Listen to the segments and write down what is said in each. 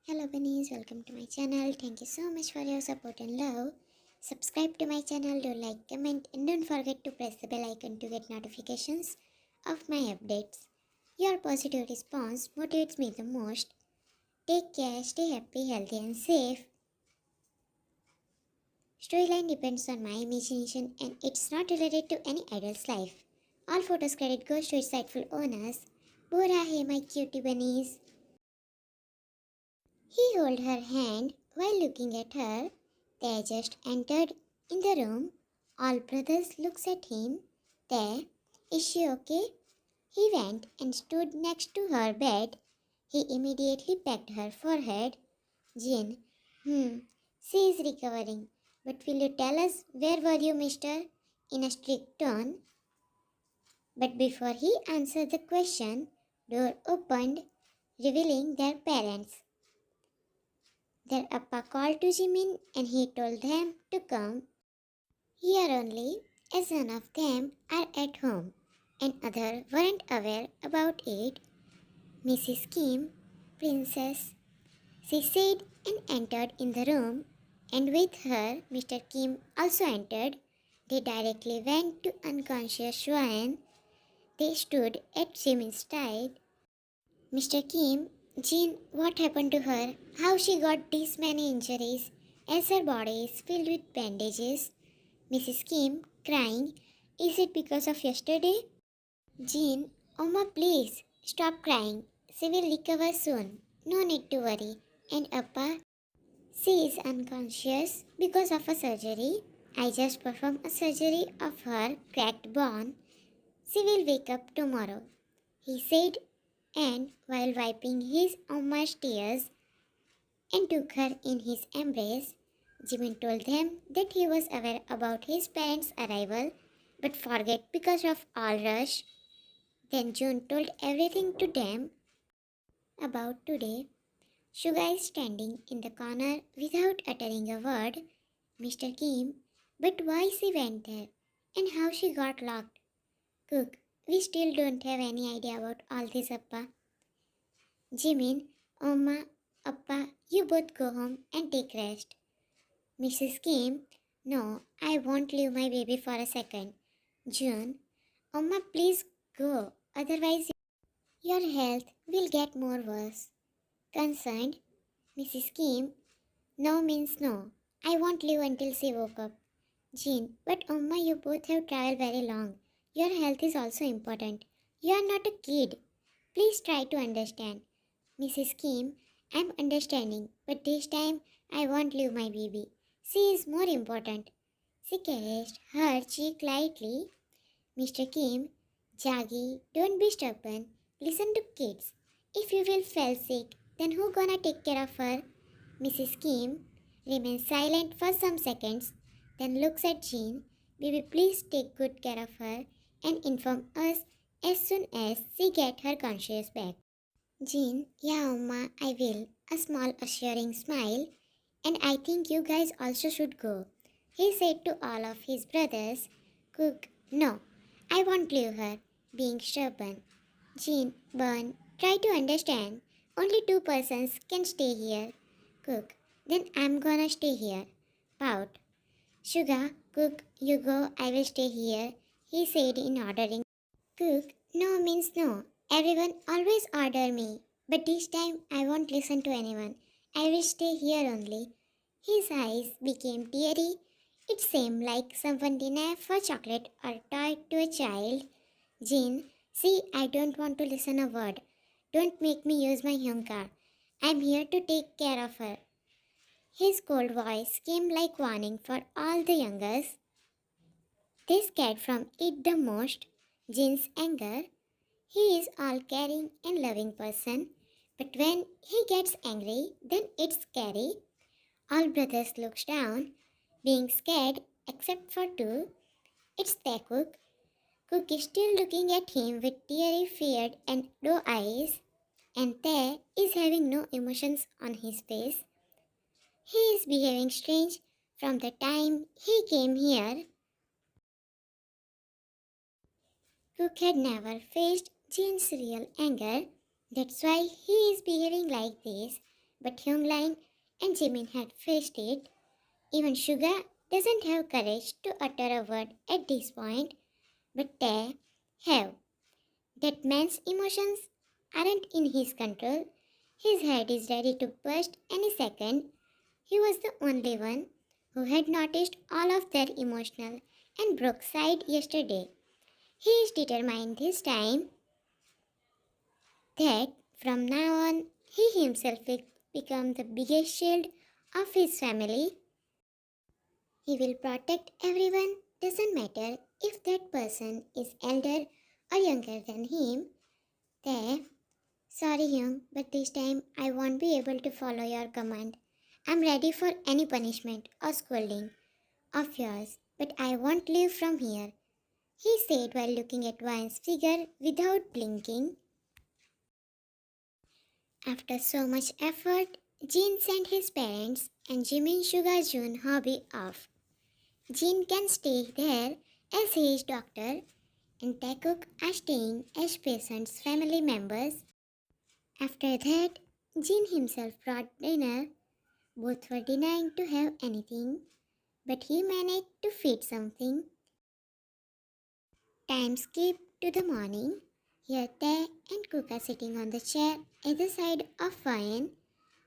Hello bunnies, welcome to my channel. Thank you so much for your support and love. Subscribe to my channel, do like, comment and don't forget to press the bell icon to get notifications of my updates. Your positive response motivates me the most. Take care, stay happy, healthy and safe. Storyline depends on my imagination and it's not related to any idol's life. All photos credit goes to its rightful owners. Bora hai my cutie bunnies. He held her hand while looking at her. They just entered in the room. All brothers looks at him. There, is she okay? He went and stood next to her bed. He immediately pecked her forehead. Jin, she is recovering. But will you tell us where were you, mister? In a strict tone. But before he answered the question, door opened, revealing their parents. Their appa called to Jimin and he told them to come here only as none of them are at home and other weren't aware about it. Mrs. Kim, princess, she said and entered in the room and with her Mr. Kim also entered. They directly went to unconscious Shuan. They stood at Jimin's side. Mr. Kim, Jean, what happened to her? How she got these many injuries? As her body is filled with bandages. Mrs. Kim, crying, is it because of yesterday? Jean, Oma, please, stop crying. She will recover soon. No need to worry. And Appa, she is unconscious because of a surgery. I just performed a surgery of her cracked bone. She will wake up tomorrow, he said, and while wiping his Omma's tears and took her in his embrace, Jimin told them that he was aware about his parents' arrival but forget because of all rush. Then June told everything to them about today. Suga is standing in the corner without uttering a word. Mr. Kim, but why she went there and how she got locked? Cook, we still don't have any idea about all this, Appa. Jimin, Oma, Appa, you both go home and take rest. Mrs. Kim, no, I won't leave my baby for a second. June, Oma, please go, otherwise your health will get more worse. Concerned, Mrs. Kim, no means no. I won't leave until she woke up. Jean, but Oma, you both have traveled very long. Your health is also important. You are not a kid. Please try to understand. Mrs. Kim, I'm understanding, but this time I won't leave my baby. She is more important. She caressed her cheek lightly. Mr. Kim, Jaggy, don't be stubborn. Listen to kids. If you will fall sick, then who gonna take care of her? Mrs. Kim remains silent for some seconds, then looks at Jean. Baby, please take good care of her and inform us as soon as she get her conscience back. Jean, yeah, Oma, I will. A small assuring smile. And I think you guys also should go. He said to all of his brothers. Cook, no, I won't leave her, being stubborn. Jean, Burn, try to understand. Only two persons can stay here. Cook, then I'm gonna stay here. Pout. Sugar, Cook, you go, I will stay here, he said in ordering. Cook, no means no. Everyone always order me. But this time I won't listen to anyone. I will stay here only. His eyes became teary. It seemed like someone denied for chocolate or toy to a child. Jean, see, I don't want to listen a word. Don't make me use my home car. I'm here to take care of her. His cold voice came like warning for all the youngers. They scared from it the most. Jin's anger. He is all caring and loving person. But when he gets angry, then it's scary. All brothers looks down, being scared except for two. It's the cook. Cook is still looking at him with teary, feared and doe eyes. And Tae is having no emotions on his face. He is behaving strange from the time he came here. Cook had never faced Jean's real anger. That's why he is behaving like this. but Hyungline and Jimin had faced it. Even Suga doesn't have courage to utter a word at this point, but they have. That man's emotions aren't in his control. His head is ready to burst any second. He was the only one who had noticed all of their emotional and broke side yesterday. He is determined this time that from now on he himself will become the biggest shield of his family. He will protect everyone, doesn't matter if that person is elder or younger than him. They, sorry Hyung, but this time I won't be able to follow your command. I'm ready for any punishment or scolding of yours, but I won't leave from here, he said while looking at Vine's figure without blinking. After so much effort, Jin sent his parents and Jimin Suga Jun hobby off. Jin can stay there as he is doctor and Taekook are staying as patients' family members. After that, Jin himself brought dinner. Both were denying to have anything, but he managed to feed something. Time skipped to the morning. Here Tae and Cook are sitting on the chair at the side of Ryan.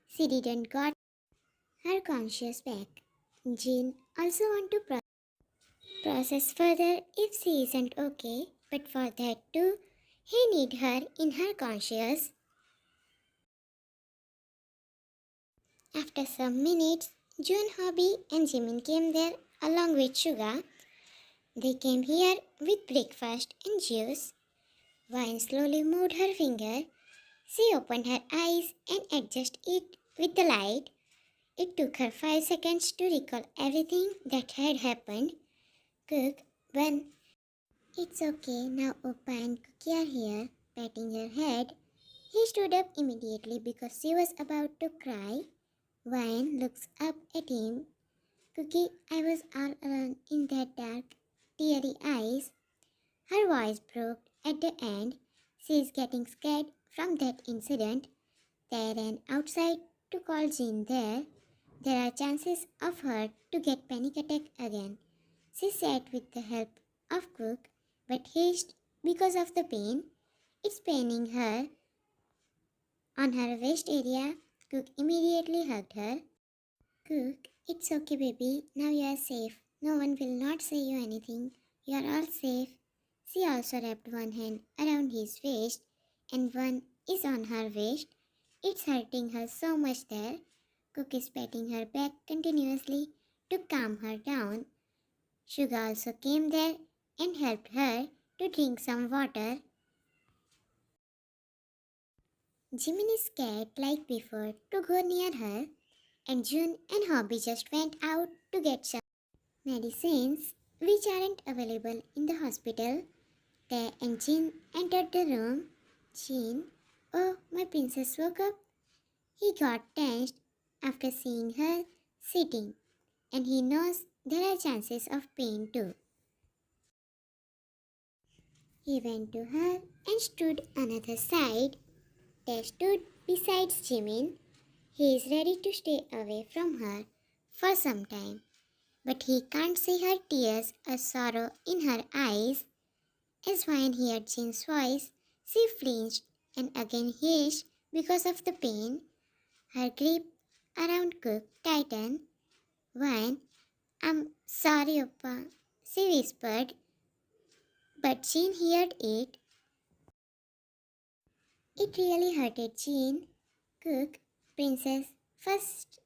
She didn't got her conscience back. Jin also want to process further if she isn't okay, but for that too, he need her in her conscience. After some minutes, Jun, Hobby and Jimin came there along with Suga. They came here with breakfast and juice. Vine slowly moved her finger. She opened her eyes and adjusted it with the light. It took her 5 seconds to recall everything that had happened. Cook, when it's okay, now Oppa and Cookie are here, patting her head. He stood up immediately because she was about to cry. Vine looks up at him. Cookie, I was all alone in that dark, teary eyes. Her voice broke at the end. She is getting scared from that incident. They ran outside to call Jean there. There are chances of her to get panic attack again. She sat with the help of Cook, but hissed because of the pain. It's paining her on her waist area. Cook immediately hugged her. Cook, it's okay, baby. Now you are safe. No one will not say you anything. You are all safe. She also wrapped one hand around his waist and one is on her waist. It's hurting her so much there. Cook is patting her back continuously to calm her down. Suga also came there and helped her to drink some water. Jimin is scared like before to go near her, and June and Hobby just went out to get some medicines which aren't available in the hospital. Tae and Jin entered the room. Jin, oh, my princess woke up. He got tensed after seeing her sitting, and he knows there are chances of pain too. He went to her and stood on the other side. Tae stood beside Jimin. He is ready to stay away from her for some time, but he can't see her tears or sorrow in her eyes. As Vine heard Jin's voice, she flinched and again hissed because of the pain. Her grip around Cook tightened. Vine, I'm sorry, Oppa, she whispered, but Jin heard it. It really hurted Jin. Cook, princess, first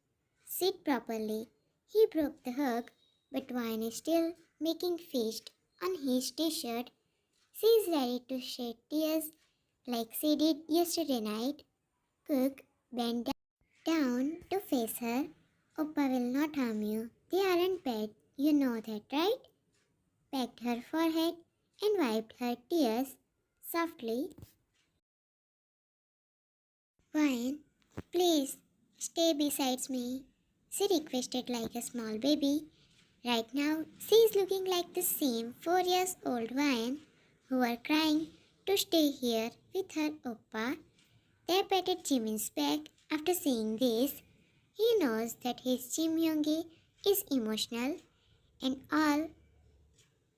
sit properly. He broke the hug, but Vine is still making feast on his t-shirt. She is ready to shed tears like she did yesterday night. Cook bent down to face her. Oppa will not harm you. They aren't bad, you know that, right? Pecked her forehead and wiped her tears softly. Vine, please stay beside me, she requested like a small baby. Right now, she is looking like the same 4 years old Vine who are crying to stay here with her Oppa. They patted Jimin's back After seeing this, he knows that his Jim Yoongi is emotional and all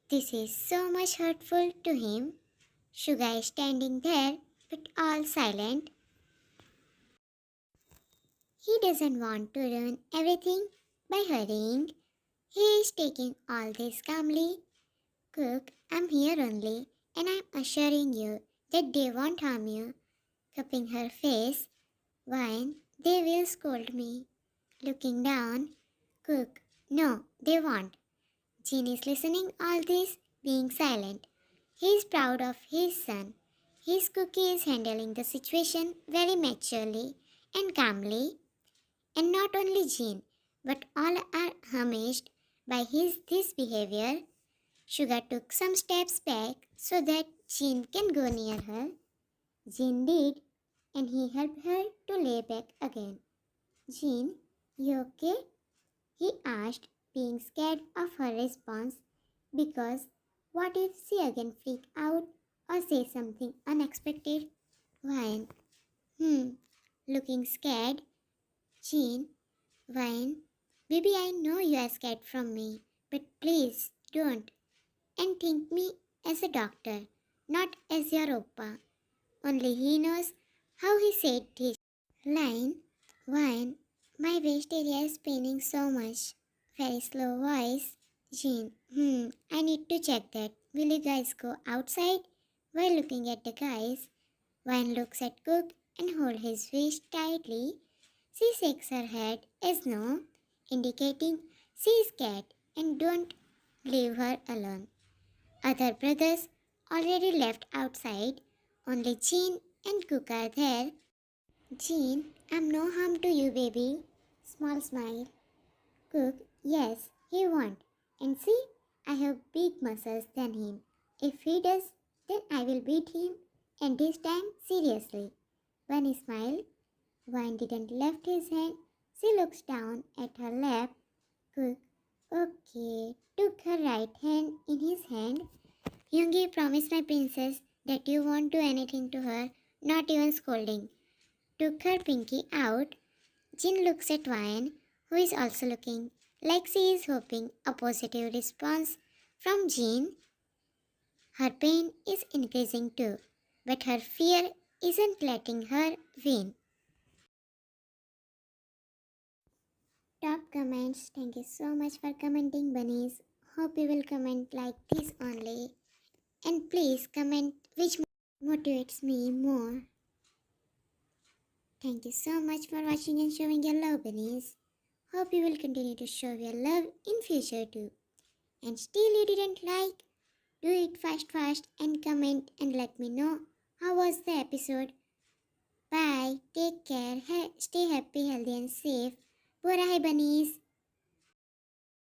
this is so much hurtful to him. Suga is standing there but all silent. He doesn't want to ruin everything by hurrying. He is taking all this calmly. Cook, I'm here only and I'm assuring you that they won't harm you. Cupping her face, Wine, they will scold me. Looking down, Cook, no, they won't. Jean is listening all this, being silent. He is proud of his son. His cookie is handling the situation very maturely and calmly. And not only Jean, but all are amazed by his this behavior. Sugar took some steps back so that Jean can go near her. Jean did, and he helped her to lay back again. Jean, you okay? He asked, being scared of her response because what if she again freak out or say something unexpected? Wine, looking scared. Jean, Wine, baby, I know you are scared from me, but please don't. And think me as a doctor, not as your oppa. Only he knows how he said this line. Wine, my waist area is paining so much. Very slow voice. Jean, I need to check that. Will you guys go outside? While looking at the guys, Wine looks at Cook and holds his waist tightly. She shakes her head as no, indicating she is scared and don't leave her alone. Other brothers already left outside. Only Jean and Cook are there. Jean, I'm no harm to you, baby. Small smile. Cook, yes, he won't. And see, I have big muscles than him. If he does, then I will beat him. And this time, seriously. Bunny smiled. Wine didn't lift his hand. She looks down at her lap. Cook, okay, took her right hand in his hand. Yoongi, promise my princess that you won't do anything to her, not even scolding. Took her pinky out. Jin looks at Wine, who is also looking like she is hoping a positive response from Jin. Her pain is increasing too, but her fear isn't letting her win. Top comments. Thank you so much for commenting, bunnies. Hope you will comment like this only. And please comment which motivates me more. Thank you so much for watching and showing your love, bunnies. Hope you will continue to show your love in future too. And still you didn't like? Do it fast and comment and let me know how was the episode. Bye. Take care. Stay happy, healthy and safe. Bye bunnies.